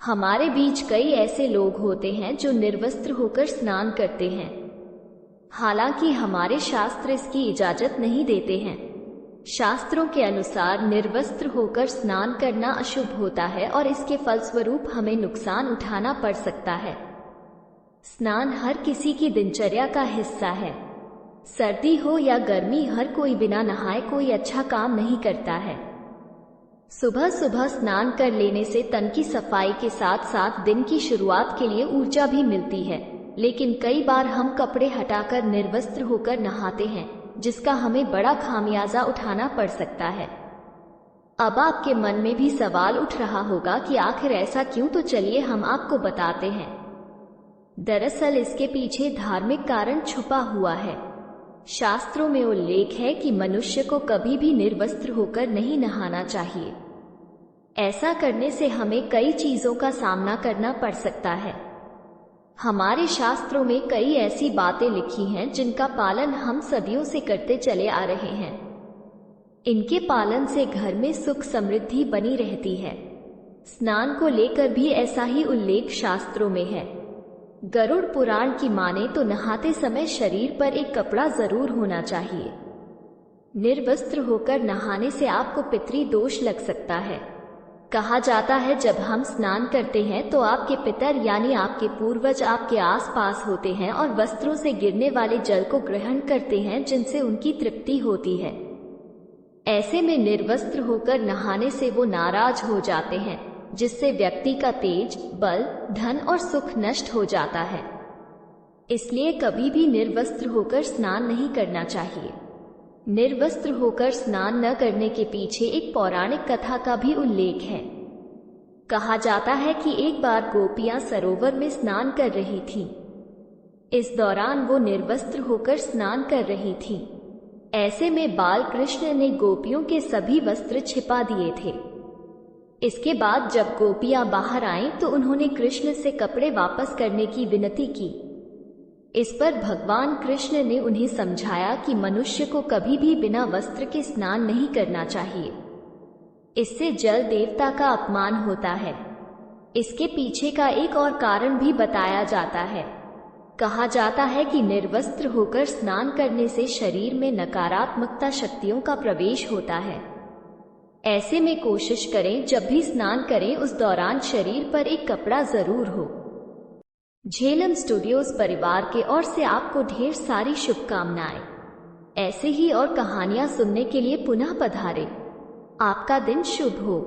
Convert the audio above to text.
हमारे बीच कई ऐसे लोग होते हैं जो निर्वस्त्र होकर स्नान करते हैं। हालांकि हमारे शास्त्र इसकी इजाजत नहीं देते हैं। शास्त्रों के अनुसार निर्वस्त्र होकर स्नान करना अशुभ होता है और इसके फलस्वरूप हमें नुकसान उठाना पड़ सकता है। स्नान हर किसी की दिनचर्या का हिस्सा है। सर्दी हो या गर्मी, हर कोई बिना नहाए कोई अच्छा काम नहीं करता है। सुबह सुबह स्नान कर लेने से तन की सफाई के साथ साथ दिन की शुरुआत के लिए ऊर्जा भी मिलती है, लेकिन कई बार हम कपड़े हटाकर निर्वस्त्र होकर नहाते हैं, जिसका हमें बड़ा खामियाजा उठाना पड़ सकता है। अब आपके मन में भी सवाल उठ रहा होगा कि आखिर ऐसा क्यों? तो चलिए हम आपको बताते हैं। दरअसल इसके पीछे धार्मिक कारण छुपा हुआ है। शास्त्रों में उल्लेख है कि मनुष्य को कभी भी निर्वस्त्र होकर नहीं नहाना चाहिए। ऐसा करने से हमें कई चीजों का सामना करना पड़ सकता है। हमारे शास्त्रों में कई ऐसी बातें लिखी हैं जिनका पालन हम सदियों से करते चले आ रहे हैं। इनके पालन से घर में सुख समृद्धि बनी रहती है। स्नान को लेकर भी ऐसा ही उल्लेख शास्त्रों में है। गरुड़ पुराण की माने तो नहाते समय शरीर पर एक कपड़ा जरूर होना चाहिए। निर्वस्त्र होकर नहाने से आपको पितरी दोष लग सकता है। कहा जाता है जब हम स्नान करते हैं तो आपके पितर यानी आपके पूर्वज आपके आसपास होते हैं और वस्त्रों से गिरने वाले जल को ग्रहण करते हैं, जिनसे उनकी तृप्ति होती है। ऐसे में निर्वस्त्र होकर नहाने से वो नाराज हो जाते हैं, जिससे व्यक्ति का तेज, बल, धन और सुख नष्ट हो जाता है। इसलिए कभी भी निर्वस्त्र होकर स्नान नहीं करना चाहिए। निर्वस्त्र होकर स्नान न करने के पीछे एक पौराणिक कथा का भी उल्लेख है। कहा जाता है कि एक बार गोपियां सरोवर में स्नान कर रही थीं। इस दौरान वो निर्वस्त्र होकर स्नान कर रही थीं। ऐसे में बाल कृष्ण ने गोपियों के सभी वस्त्र छिपा दिए थे। इसके बाद जब गोपियां बाहर आईं तो उन्होंने कृष्ण से कपड़े वापस करने की विनती की। इस पर भगवान कृष्ण ने उन्हें समझाया कि मनुष्य को कभी भी बिना वस्त्र के स्नान नहीं करना चाहिए। इससे जल देवता का अपमान होता है। इसके पीछे का एक और कारण भी बताया जाता है। कहा जाता है कि निर्वस्त्र होकर स्नान करने से शरीर में नकारात्मकता शक्तियों का प्रवेश होता है। ऐसे में कोशिश करें जब भी स्नान करें उस दौरान शरीर पर एक कपड़ा जरूर हो। झेलम स्टूडियोज परिवार के ओर से आपको ढेर सारी शुभकामनाएं। ऐसे ही और कहानियां सुनने के लिए पुनः पधारें। आपका दिन शुभ हो।